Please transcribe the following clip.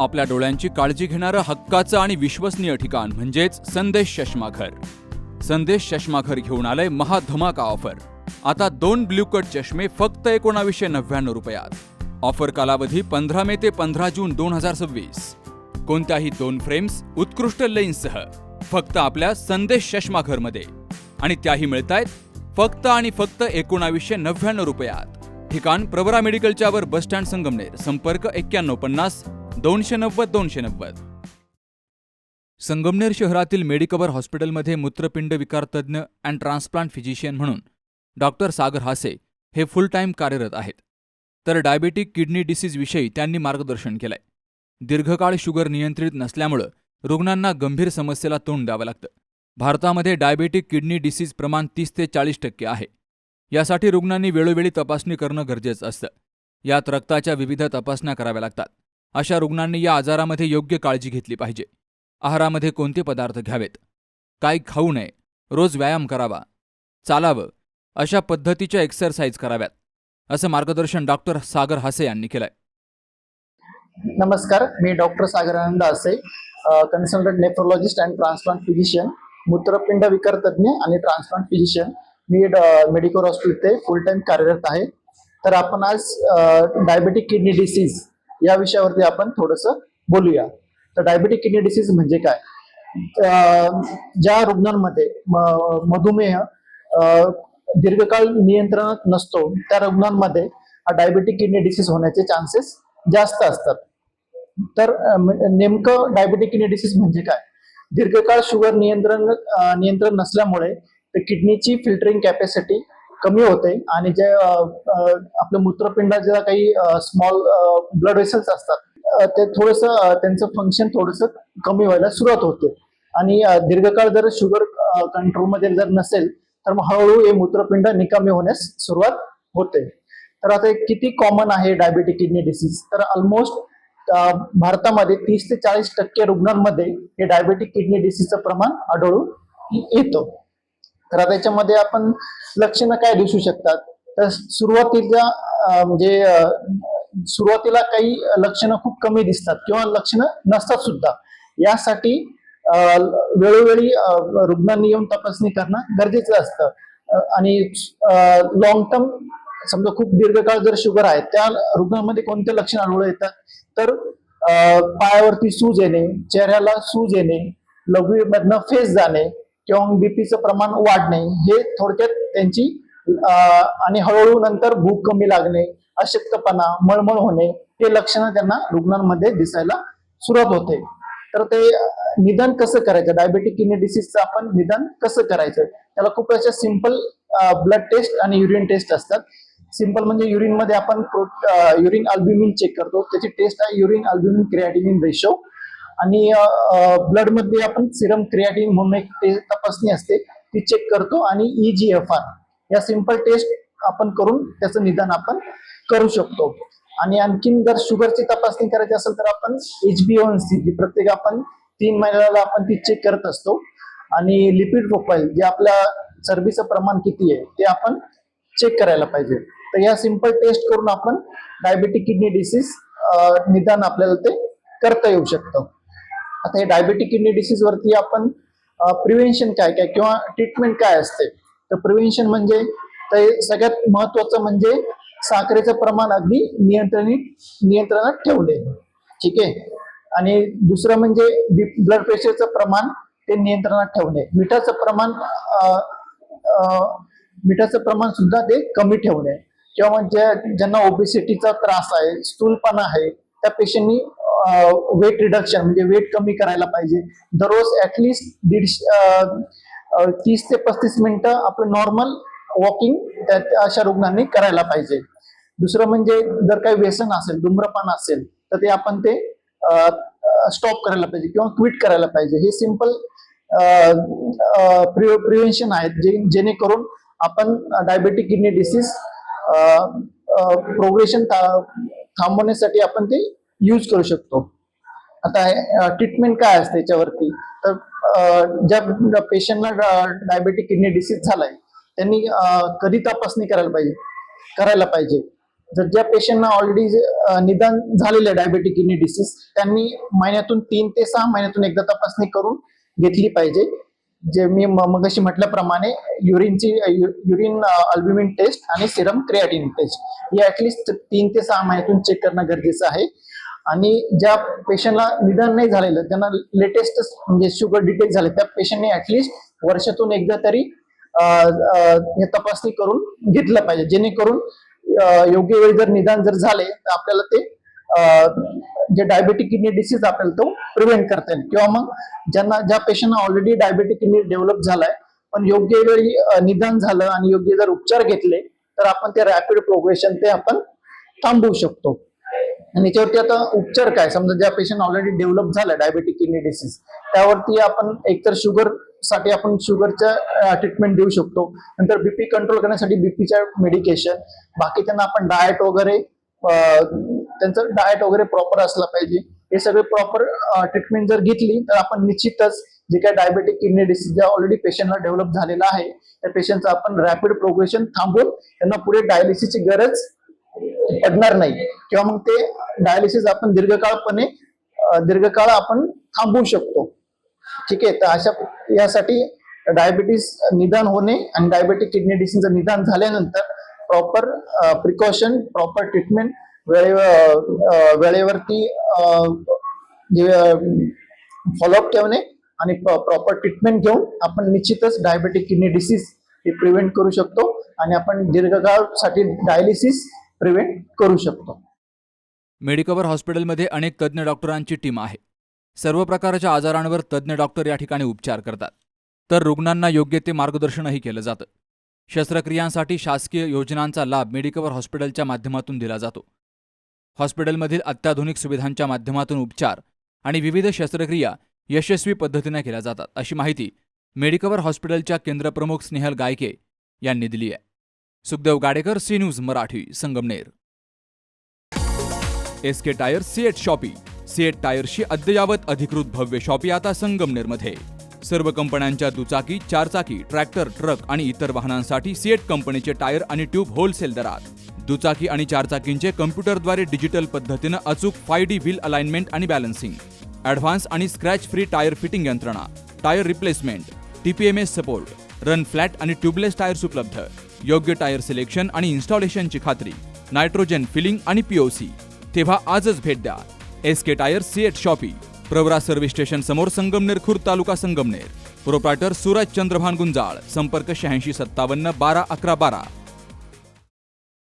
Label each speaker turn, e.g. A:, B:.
A: आपल्या डोळ्यांची काळजी घेणारं हक्काचं आणि विश्वसनीय ठिकाण म्हणजेच संदेश चष्माघर. संदेश चष्माघर घेऊन आलंय महाधमाका ऑफर. आता 2 ब्ल्यू कट चष्मे फक्त 1999 रुपयात. ऑफर कालावधी 15 मे ते 15 जून 2026. कोणत्याही 2 फ्रेम्स उत्कृष्ट लेन्ससह फक्त आपल्या संदेश चष्माघरमध्ये, आणि त्याही मिळतायत फक्त आणि फक्त 1999 रुपयात. ठिकाण प्रवरा मेडिकलच्या वर, बस स्टँड, संगमनेर. संपर्क 9150 290 290. संगमनेर शहरातील मेडिकवर हॉस्पिटलमध्ये मूत्रपिंड विकार तज्ज्ञ अँड ट्रान्सप्लांट फिजिशियन म्हणून डॉक्टर सागर हासे हे फुल टाईम कार्यरत आहेत. तर डायबेटिक किडनी डिसीज विषयी त्यांनी मार्गदर्शन केलंय. दीर्घकाळ शुगर नियंत्रित नसल्यामुळं रुग्णांना गंभीर समस्येला तोंड द्यावं लागतं. भारतामध्ये डायबेटिक किडनी डिसीज प्रमाण 30 ते 40% आहे. यासाठी रुग्णांनी वेळोवेळी तपासणी करणं गरजेचं असतं. यात रक्ताच्या विविध तपासण्या कराव्या लागतात. अशा रुग्णांनी या आजारामध्ये योग्य काळजी घेतली पाहिजे. आहारामध्ये कोणते पदार्थ घ्यावेत, काय खाऊ नये, रोज व्यायाम करावा, चालावं, अशा पद्धतीच्या एक्सरसाइज कराव्यात, असं मार्गदर्शन डॉक्टर सागर हासे यांनी केलंय.
B: नमस्कार, मी doctor Sagar Anand Hase, consultant nephrologist and transplant physician, मूत्रपिंड विकार तज्ज्ञ आणि ट्रान्सप्लांट फिजिशियन. मी मेडिकल हॉस्पिटलचे फुल टाइम कार्यरत आहे. तर आपण आज डायबेटिक किडनी डिसीज या विषयावरती आपण थोडंसं बोलूया. तर डायबेटिक किडनी डिसीज म्हणजे काय? ज्या रुग्णांमध्ये मधुमेह दीर्घकाळ नियंत्रणात नसतो त्या रुग्णांमध्ये डायबेटिक किडनी डिसीज होण्याचे चान्सेस जास्त असतात. तर नेमकं डायबेटिक किडनी डिसीज म्हणजे काय? दीर्घकाळ शुगर नियंत्रण नसल्यामुळे किडनीची फिल्टरिंग कॅपॅसिटी कमी होते आणि जे आपल्या मूत्रपिंडात ज्या काही स्मॉल ब्लड वेसल्स असतात ते थोडंसं त्यांचं फंक्शन थोडंसं कमी व्हायला सुरुवात होते. आणि दीर्घकाळ जर शुगर कंट्रोलमध्ये जर नसेल तर मग हळूहळू हे मूत्रपिंड निकामी होण्यास सुरुवात होते. तर आता किती कॉमन आहे डायबेटिक किडनी डिसीज? तर ऑलमोस्ट भारतामध्ये 30 ते 40% रुग्णांमध्ये हे डायबेटिक किडनी डिसीजचं प्रमाण आढळून येतं. तर आता याच्यामध्ये आपण लक्षणं काय दिसू शकतात? तर सुरुवातीला काही लक्षणं खूप कमी दिसतात किंवा लक्षणं नसतात सुद्धा. यासाठी वेळोवेळी रुग्णांनी येऊन तपासणी करणं गरजेचं असतं. आणि लॉंग टर्म, समजा खूप दीर्घकाळ जर शुगर आहे त्या रुग्णांमध्ये कोणते लक्षण आढळून येतात? तर पायावरती सूज येणे, चेहऱ्याला सूज येणे, लघवीमधनं फेस जाणे किंवा बीपीचं प्रमाण वाढणे, हे थोडक्यात त्यांची आणि हळूहळू नंतर भूक कमी लागणे, अशक्तपणा, मळमळ होणे, हे लक्षणं त्यांना रुग्णांमध्ये दिसायला सुरुवात होते. तर ते निदान कसं करायचं? डायबेटिक किडनी डिसीजचं आपण निदान कसं करायचं? त्याला खूप अशा सिंपल ब्लड टेस्ट आणि युरिन टेस्ट असतात. सिंपल म्हणजे युरिन मध्ये आपण युरिन अल्ब्युमिन चेक करतो. त्याची टेस्ट आहे युरिन अल्ब्युमिन क्रिएटिनिन रेशो. आणि ब्लड मध्ये आपण सिरम क्रिएटिनिन म्हणून एक तपासणी असते ती चेक करतो. आणि EGFR या सिंपल टेस्ट आपण करून त्याचं निदान आपण करू शकतो. आणि आणखीन जर शुगरची तपासणी करायची असेल तर आपण HbA1c जी प्रत्येक आपण 3 महिन्याला आपण ती चेक करत असतो. आणि लिपिड प्रोफाईल जे आपल्या चरबीचं प्रमाण किती आहे ते आपण चेक करायला पाहिजे. तर या सिंपल टेस्ट करून आपण डायबेटिक किडनी डिसीज निदान आपल्याला ते करता येऊ शकतं. आता हे डायबेटिक किडनी डिसीज वरती आपण प्रिव्हेन्शन काय काय किंवा ट्रीटमेंट काय असते? तर प्रिव्हेन्शन म्हणजे सगळ्यात महत्वाचं म्हणजे साखरेचं प्रमाण अगदी नियंत्रणात ठेवणे. ठीक आहे. आणि दुसरं म्हणजे ब्लड प्रेशरचं प्रमाण ते नियंत्रणात ठेवणे. मिठाचं प्रमाण सुद्धा ते कमी ठेवणे. किंवा म्हणजे ज्यांना ओबेसिटीचा त्रास आहे, स्थूलपणा आहे, त्या पेशंटनी वेट रिडक्शन म्हणजे वेट कमी करायला पाहिजे. दररोज ऍटलिस्ट 30 ते 35 मिनिटं आपलं नॉर्मल वॉकिंग अशा रुग्णांनी करायला पाहिजे. दुसरं म्हणजे जर काही व्यसन असेल, धूम्रपान असेल तर ते आपण ते स्टॉप करायला पाहिजे किंवा क्विट करायला पाहिजे. हे सिंपल प्रिव्हेन्शन आहेत जेणेकरून आपण डायबेटिक किडनी डिसीज प्रोग्रेशन थांबवण्यासाठी आपण ते यूज करू शकतो. आता ट्रीटमेंट काय असते याच्यावरती? तर ज्या पेशंटला डायबेटिक किडनी डिसीज झालाय त्यांनी कधी तपासणी करायला पाहिजे? जर ज्या पेशंटना ऑलरेडी निदान झालेलं डायबेटिक किडनी डिसीज त्यांनी महिन्यातून 3 ते 6 महिन्यातून एकदा तपासणी करून घेतली पाहिजे. जे मी मगाशी म्हटल्याप्रमाणे युरिन अल्ब्युमिन टेस्ट आणि सिरम क्रिएटिनिन टेस्ट ही ऍटलिस्ट 3 ते 6 महिन्यातून चेक करणं गरजेचं आहे. आणि ज्या पेशंटला निदान नाही झालेलं त्यांना लेटेस्ट म्हणजे शुगर डिटेक्ट झाले त्या पेशंटने ऍटलिस्ट वर्षातून एकदा तरी हे तपासणी करून घेतलं पाहिजे, जेणेकरून योग्य वेळी जर निदान जर झाले तर आपल्याला ते जे डायबेटिक किडनी डिसीज आपल्याला तो प्रिव्हेंट करता येईल. किंवा मग ज्या पेशंटना ऑलरेडी डायबेटिक किडनी डेव्हलप झालाय पण योग्य वेळी निदान झालं आणि योग्य जर उपचार घेतले तर आपण ते रॅपिड प्रोग्रेशन ते आपण थांबवू शकतो. आणि याच्यावरती आता उपचार काय, समजा ज्या पेशंट ऑलरेडी डेव्हलप झालं डायबेटिक किडनी डिसीज त्यावरती आपण एकतर शुगर साठी आपण शुगरच्या ट्रीटमेंट देऊ शकतो, नंतर बीपी कंट्रोल करण्यासाठी बीपीच्या मेडिकेशन, बाकी त्यांना आपण डाएट वगैरे त्यांचं डाएट वगैरे प्रॉपर असलं पाहिजे. हे सगळे प्रॉपर ट्रीटमेंट जर घेतली तर आपण निश्चितच जे काही डायबेटिक किडनी डिसीज ज्या ऑलरेडी पेशंटला डेव्हलप झालेला आहे त्या पेशंटचं आपण रॅपिड प्रोग्रेशन थांबवून त्यांना पुढे डायलिसिसची गरज पडणार नाही किंवा मग ते डायलिसिस आपण दीर्घकाळ आपण थांबवू शकतो. ठीक आहे, तर अशा यासाठी डायबिटीस निदान होणे आणि डायबेटिक किडनी डिसीजचं निदान झाल्यानंतर प्रॉपर प्रिकॉशन, प्रॉपर ट्रीटमेंट वेळेवरती जे फॉलोअप ठेवणे आणि प्रॉपर ट्रीटमेंट घेऊन आपण निश्चितच डायबेटिक किडनी डिसीज हे प्रिव्हेंट करू शकतो आणि आपण दीर्घकाळासाठी डायलिसिस प्रिव्हेंट करू शकतो.
A: मेडिकवर हॉस्पिटलमध्ये अनेक तज्ज्ञ डॉक्टरांची टीम आहे. सर्व प्रकारच्या आजारांवर तज्ज्ञ डॉक्टर या ठिकाणी उपचार करतात, तर रुग्णांना योग्य ते मार्गदर्शनही केलं जातं. शस्त्रक्रियांसाठी शासकीय योजनांचा लाभ मेडिकवर हॉस्पिटलच्या माध्यमातून दिला जातो. हॉस्पिटलमधील अत्याधुनिक सुविधांच्या माध्यमातून उपचार आणि विविध शस्त्रक्रिया यशस्वी पद्धतीने केल्या जातात, अशी माहिती मेडिकवर हॉस्पिटलच्या केंद्रप्रमुख स्नेहल गायके यांनी दिली आहे. Sukhdev Gadekar, C news Marathi, Sangamner. SK tyre CEAT shoppe. CEAT टायर्सची अद्ययावत अधिकृत भव्य शॉपी आता संगमनेरमध्ये. सर्व कंपन्यांच्या दुचाकी, चारचाकी, ट्रॅक्टर, ट्रक आणि इतर वाहनांसाठी सीएट कंपनीचे टायर आणि ट्यूब होलसेल दरात. दुचाकी आणि चारचाकींचे कम्प्युटरद्वारे डिजिटल पद्धतीनं अचूक 5D व्हील अलाइनमेंट आणि बॅलन्सिंग, ॲडव्हान्स आणि स्क्रॅच फ्री टायर फिटिंग यंत्रणा, tyre replacement, TPMS support, run flat आणि ट्यूबलेस टायर्स उपलब्ध. योग्य टायर सिलेक्शन आणि इन्स्टॉलेशनची खात्री, नायट्रोजन फिलिंग आणि POC. तेव्हा आजच भेट द्या. SK tyre CEAT shoppe, Pravara service station समोर, संगमनेर खुर्द, तालुका संगमनेर. प्रोप्रायटर सूरज चंद्रभान गुंजाळ. संपर्क 8657 12 11 12.